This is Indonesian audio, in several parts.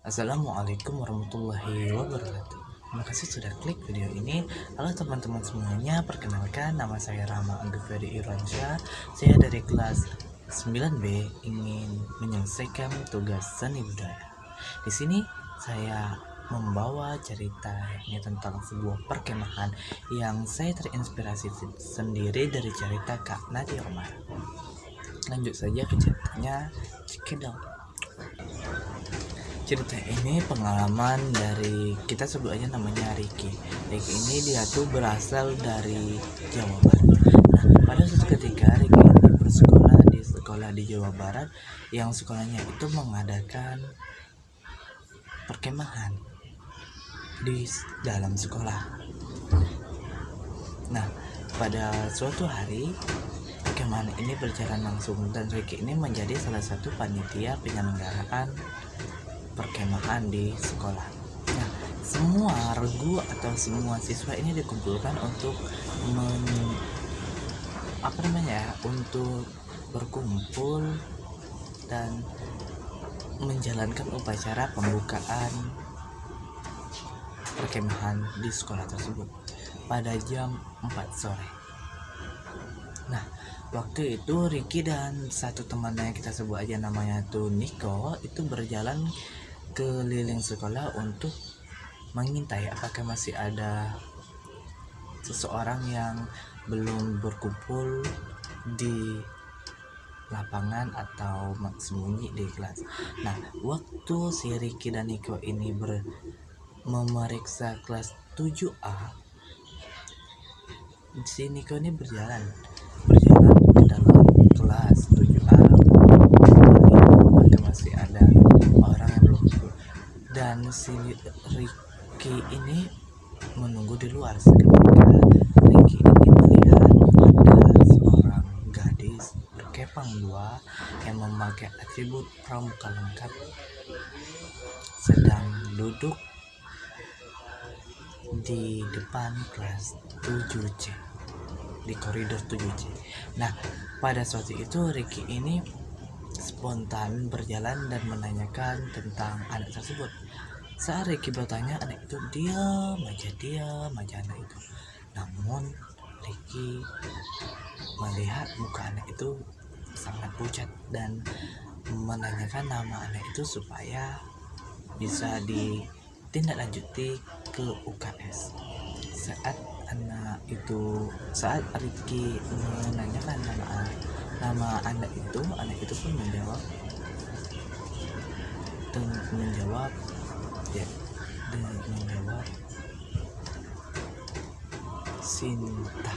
Assalamualaikum warahmatullahi wabarakatuh. Terima kasih sudah klik video ini. Halo teman-teman semuanya, perkenalkan nama saya Rama Angga Ferry Iransyah. Saya dari kelas 9B ingin menyelesaikan tugas seni budaya. Di sini saya membawa cerita ini tentang sebuah perkemahan yang saya terinspirasi sendiri dari cerita Kak Nadia Omar. Lanjut saja ke ceritanya. Cekidot. Cerita ini pengalaman dari, kita sebut aja namanya Ricky. Ricky ini dia tuh berasal dari Jawa Barat. Nah, pada suatu ketika Ricky ini bersekolah di sekolah di Jawa Barat yang sekolahnya itu mengadakan perkemahan di dalam sekolah. Nah, pada suatu hari perkemahan ini berjalan langsung dan Ricky ini menjadi salah satu panitia penyelenggaraan perkemahan di sekolah. Nah, semua regu atau semua siswa ini dikumpulkan untuk untuk berkumpul dan menjalankan upacara pembukaan perkemahan di sekolah tersebut pada jam 4 sore. Nah, waktu itu Ricky dan satu temannya, kita sebut aja namanya tuh Niko, itu berjalan keliling sekolah untuk mengintai apakah masih ada seseorang yang belum berkumpul di lapangan atau sembunyi di kelas. Nah, waktu si Ricky dan Niko ini memeriksa kelas 7A, si Niko ini berjalan ke dalam kelas 7A, apakah masih ada orang yang belum kumpul, dan si Ricky ini menunggu di luar. Seketika Ricky ini melihat ada seorang gadis berkepang dua yang memakai atribut pramuka lengkap sedang duduk di depan kelas 7C, di koridor 7C. Nah, pada suatu itu Ricky ini spontan berjalan dan menanyakan tentang anak tersebut. Saat Ricky bertanya, anak itu diam aja anak itu. Namun Ricky melihat muka anak itu sangat pucat dan menanyakan nama anak itu supaya bisa ditindaklanjuti ke UKS. Saat Ricky menanyakan nama anak itu pun menjawab Sinta.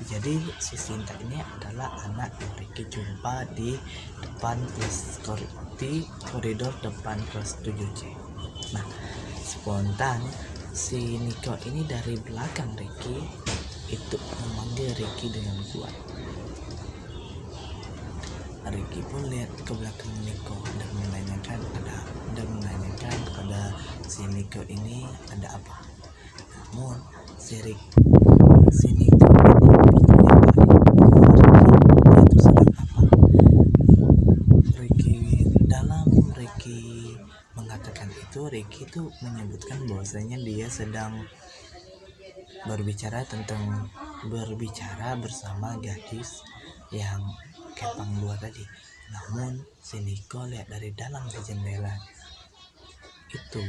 Jadi si Sinta ini adalah anak yang Ricky jumpa di depan koridor depan kelas 7C. Nah, spontan si Niko ini dari belakang Ricky itu memanggil Ricky dengan kuat. Ricky pun lihat ke belakang Niko dan menanyakan pada si Niko ini ada apa. Namun si Niko ini bertanya balik, itu sedang apa. Ricky mengatakan itu, Ricky itu menyebutkan bahwasanya dia sedang berbicara bersama gadis yang kepang dua tadi. Namun si Niko lihat dari dalam jendela itu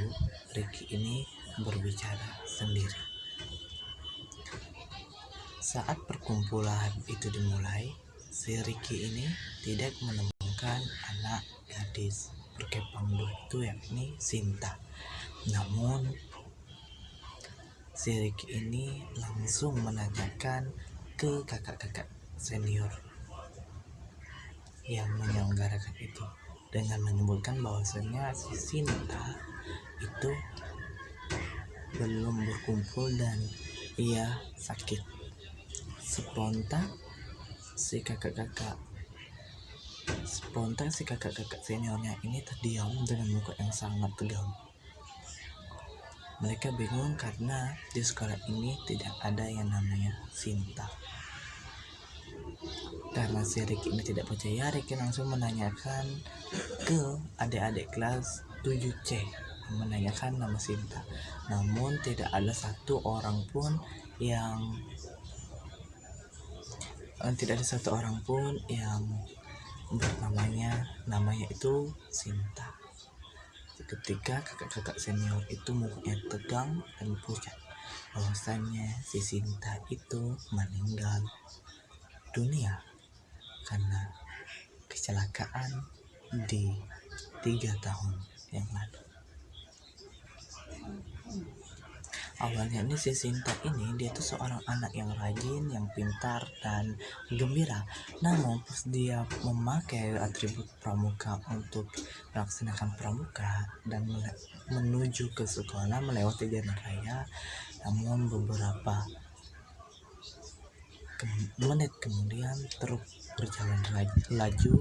Ricky ini berbicara sendiri. Saat perkumpulan itu dimulai, si Ricky ini tidak menemukan anak gadis berkepang dua itu, yakni Sinta. Namun si Ricky ini langsung menanyakan ke kakak-kakak senior yang menyelenggarakan itu dengan menyebutkan bahwasanya si Sinta itu belum berkumpul dan ia sakit. Spontan si kakak-kakak seniornya ini terdiam dengan muka yang sangat tegang. Mereka bingung karena di sekolah ini tidak ada yang namanya Sinta. Karena si Ricky ini tidak percaya, Ricky langsung menanyakan ke adik-adik kelas 7C menanyakan nama Sinta. Namun tidak ada satu orang pun yang namanya itu Sinta. Ketika kakak-kakak senior itu mukanya tegang dan pucat, bahwasannya si Sinta itu meninggal dunia karena kecelakaan di 3 tahun yang lalu. Awalnya ini si Sinta ini dia tuh seorang anak yang rajin, yang pintar dan gembira. Namun pas dia memakai atribut pramuka untuk melaksanakan pramuka dan menuju ke sekolah melewati jalan raya, namun beberapa menit kemudian truk berjalan laju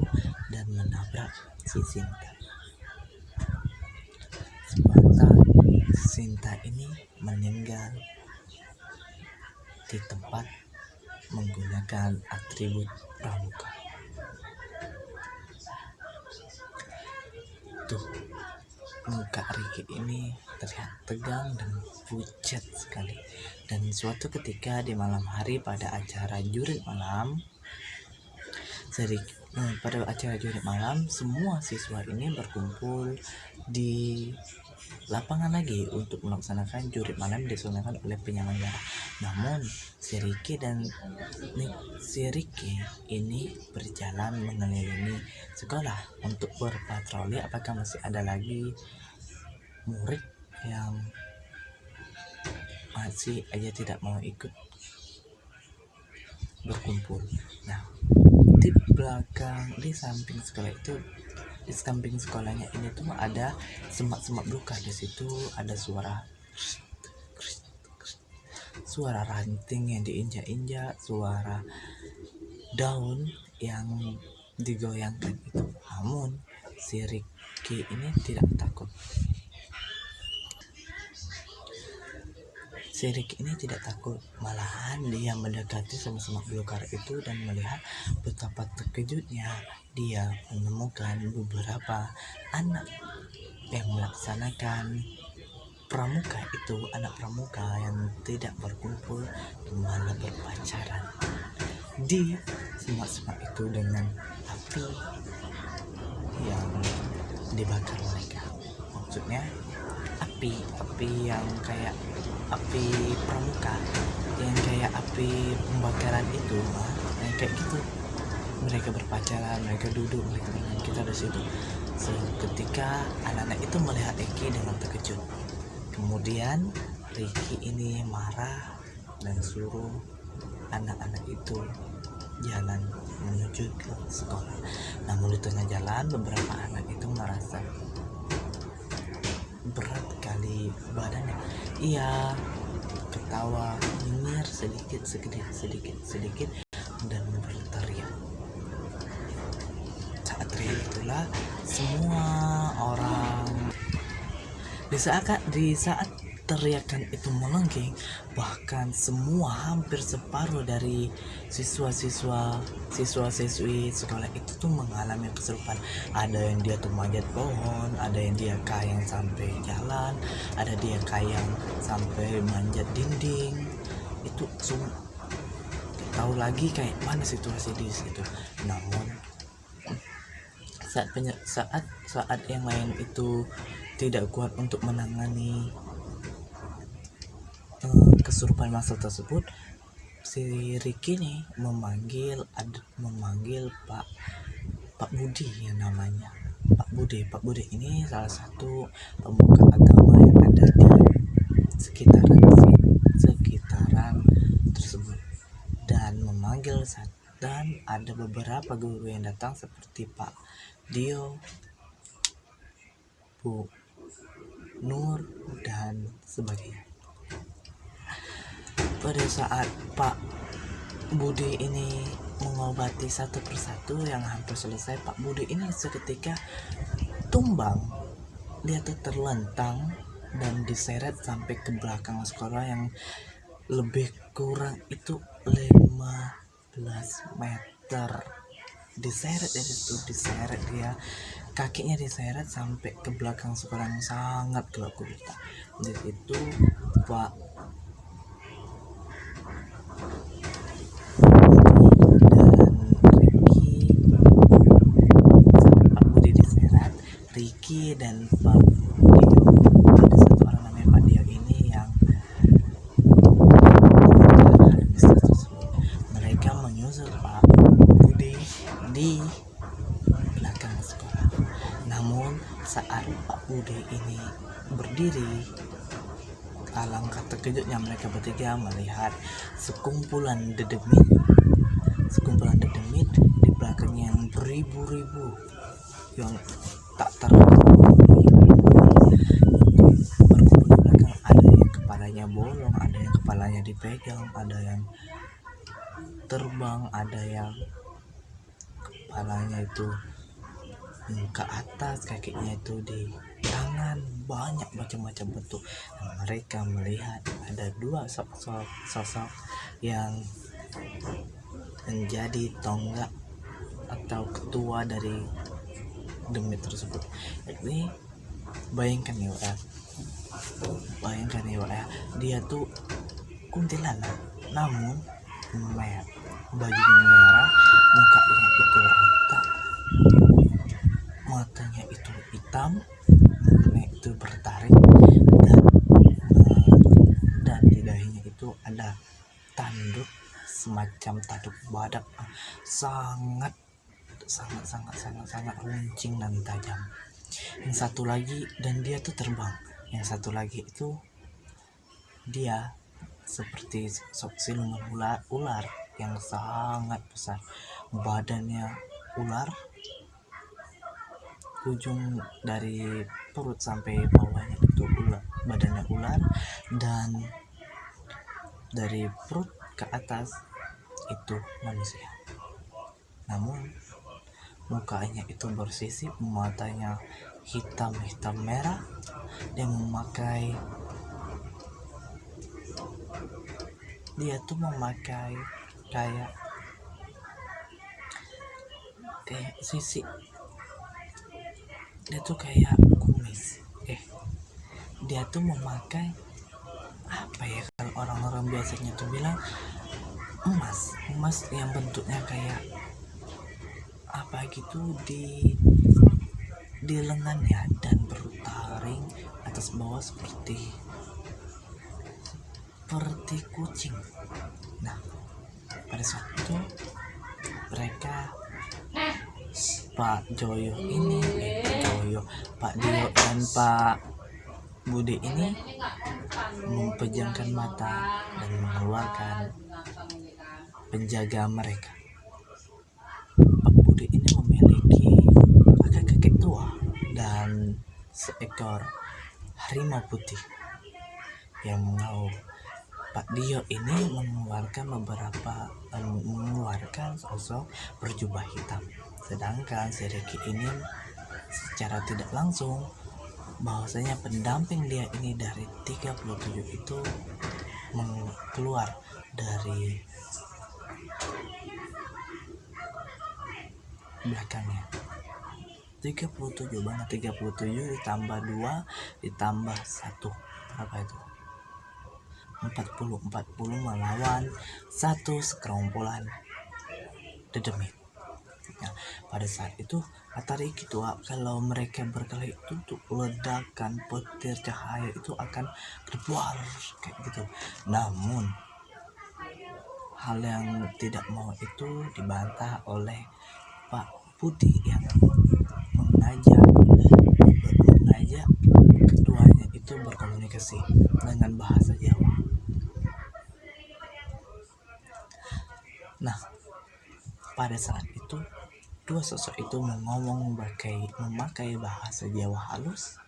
dan menabrak si Sinta. Spontan Sinta ini meninggal di tempat menggunakan atribut pramuka. Tuh, muka Ricky ini terlihat tegang dan pucat sekali. Dan suatu ketika di malam hari pada acara jurit malam, semua siswa ini berkumpul di lapangan lagi untuk melaksanakan jurit malam diselenggarakan oleh penyelenggara. Namun si Ricky ini berjalan mengelilingi sekolah untuk berpatroli apakah masih ada lagi murid yang masih aja tidak mau ikut berkumpul. Nah, di samping sekolahnya ini tuh ada semak-semak belukar. Di situ ada suara ranting yang diinjak-injak, suara daun yang digoyangkan itu. Namun si Ricky ini tidak takut. Si Ricky ini tidak takut, malahan dia mendekati semak belukar itu dan melihat betapa terkejutnya dia menemukan beberapa anak yang melaksanakan pramuka itu, anak pramuka yang tidak berkumpul malah berpacaran di semak-semak itu dengan api yang dibakar mereka. Maksudnya api yang kayak api pramuka, yang kayak api pembakaran itu, yang kayak gitu. Mereka berpacaran, mereka duduk, mereka dengan kita di situ. Seketika anak-anak itu melihat Ricky dengan terkejut. Kemudian Ricky ini marah dan suruh anak-anak itu jalan menuju ke sekolah. Namun di tengah jalan beberapa anak itu merasa berat kali badannya. Ia ketawa nyinyir sedikit dan berteriak. Saat teriak itulah semua orang di saat teriakan itu melenggeng, bahkan hampir separuh dari siswa-siswi sekolah itu tuh mengalami kesurupan. Ada yang dia tuh manjat pohon, ada yang dia kayang sampai jalan, ada dia kayang sampai manjat dinding. Itu tahu lagi kayak mana situasi di situ. Namun saat yang lain itu tidak kuat untuk menangani kesurupan masal tersebut, si Ricky nih memanggil Pak Budi yang namanya Pak Budi ini salah satu pemuka agama yang ada di sekitaran tersebut, dan ada beberapa guru yang datang seperti Pak Dio, Bu Nur dan sebagainya. Pada saat Pak Budi ini mengobati satu persatu yang hampir selesai, Pak Budi ini seketika tumbang. Dia tuh terlentang dan diseret sampai ke belakang sekolah yang lebih kurang itu 15 meter. diseret dari situ, diseret dia, kakinya diseret sampai ke belakang sekolah yang sangat gelap gulita. Di situ Pak Ricky dan Pak Dio, ada satu orang namanya Pak Dio ini yang mereka menyusul Pak Budi di belakang sekolah. Namun saat Pak Budi ini berdiri, alangkah terkejutnya mereka bertiga melihat sekumpulan dedemit di belakangnya yang beribu-ribu yang tak berkumpul di belakang. Ada yang kepalanya bolong, ada yang kepalanya dipegang, ada yang terbang, ada yang kepalanya itu ke atas, kakinya itu di tangan, banyak macam-macam bentuk. Dan mereka melihat ada dua sosok yang menjadi tonggak atau ketua dari demit tersebut. Ini bayangkan ya dia tuh kuntilanak namun merah, bajunya merah, mukanya itu rata, matanya itu hitam, mulutnya itu bertaring, dan di dahinya itu ada tanduk semacam tanduk badak, sangat runcing dan tajam. Yang satu lagi, dan dia tuh terbang. Yang satu lagi itu dia seperti siluman ular yang sangat besar, badannya ular, ujung dari perut sampai bawahnya itu ular, badannya ular, dan dari perut ke atas itu manusia. Namun mukanya itu bersisip, matanya hitam merah, dia memakai kayak sisi, dia tuh kayak kumis, dia tuh memakai apa ya, kalau orang-orang biasanya tuh bilang emas yang bentuknya kayak apa gitu di lengannya, dan bertaring atas bawah seperti kucing. Nah, pada saat itu mereka Pak Dio dan Pak Budi ini mempejamkan mata dan mengeluarkan penjaga mereka. Pak Budi ini memiliki kakek tua dan seekor harimau putih yang mengaum. Pak Dio ini mengeluarkan sosok berjubah hitam, sedangkan si Ricky ini secara tidak langsung bahwasanya pendamping dia ini dari 37 itu keluar dari belakangnya. 37 banget, 37 ditambah 2 ditambah 1 berapa itu? 40 melawan satu sekerombolan dedemit. Nah, pada saat itu kata Ricky tuh, kalau mereka berkelahi itu tuh ledakan petir cahaya itu akan keluar kayak gitu. Namun hal yang tidak mau itu dibantah oleh Pak Budi yang mengajak keduanya itu berkomunikasi dengan bahasa Jawa. Nah, pada saat itu dua sosok itu memakai bahasa Jawa halus,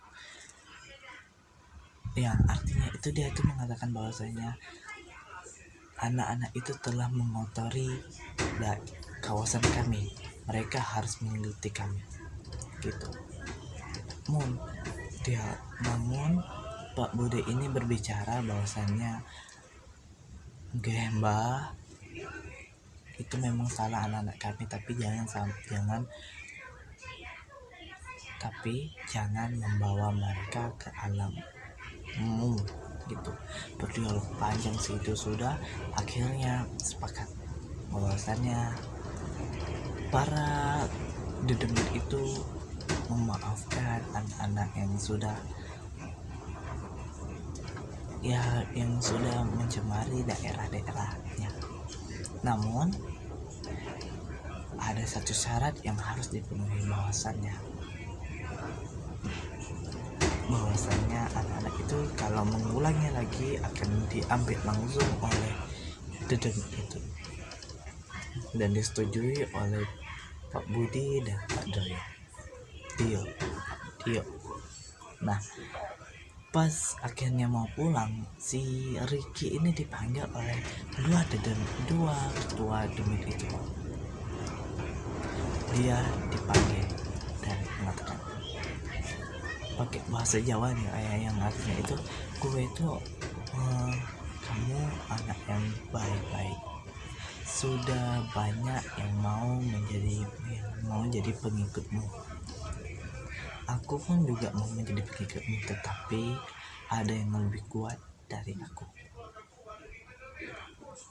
yang artinya itu dia itu mengatakan bahwasanya anak-anak itu telah mengotori kawasan kami, mereka harus mengikuti kami gitu. Namun Pak Budi ini berbicara bahwasannya Mbah, itu memang salah anak-anak kami, tapi jangan membawa mereka ke alammu gitu. Berdialog panjang sih itu sudah akhirnya sepakat bahwasannya para dedemit itu memaafkan anak-anak yang sudah mencemari daerah-daerahnya. Namun ada satu syarat yang harus dipenuhi, bahwasannya anak-anak itu kalau mengulangnya lagi akan diambil langsung oleh dedemit itu, dan disetujui oleh Pak Budi dan Pak Tio. Nah, pas akhirnya mau pulang, si Ricky ini dipanggil oleh dua ketua demit itu. Dia dipanggil dan mengatakan pakai bahasa Jawa nih, yang artinya itu, gue itu kamu anak yang baik-baik, sudah banyak yang mau jadi pengikutmu. Aku pun juga mau menjadi pengikutmu, tetapi ada yang lebih kuat dari aku.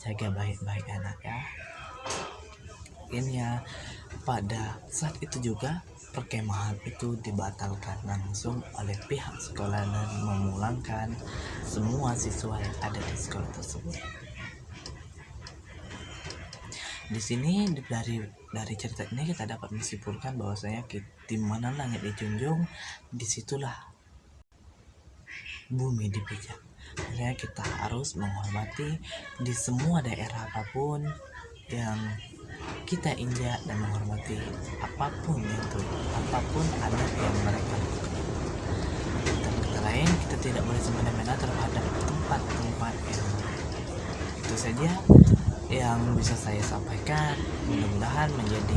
Jaga baik-baik anak ya. Akhirnya pada saat itu juga perkemahan itu dibatalkan langsung oleh pihak sekolah dan memulangkan semua siswa yang ada di sekolah tersebut. Di sini dari cerita ini kita dapat menyimpulkan bahwasanya di mana langit dijunjung, disitulah bumi dipijak. Makanya kita harus menghormati di semua daerah apapun yang kita injak, dan menghormati apapun adat yang mereka lakukan. Dan kata lain, kita tidak boleh semena-mena terhadap tempat-tempat yang itu saja yang bisa saya sampaikan. Mudah-mudahan menjadi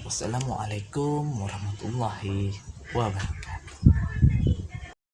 Wassalamualaikum warahmatullahi wabarakatuh.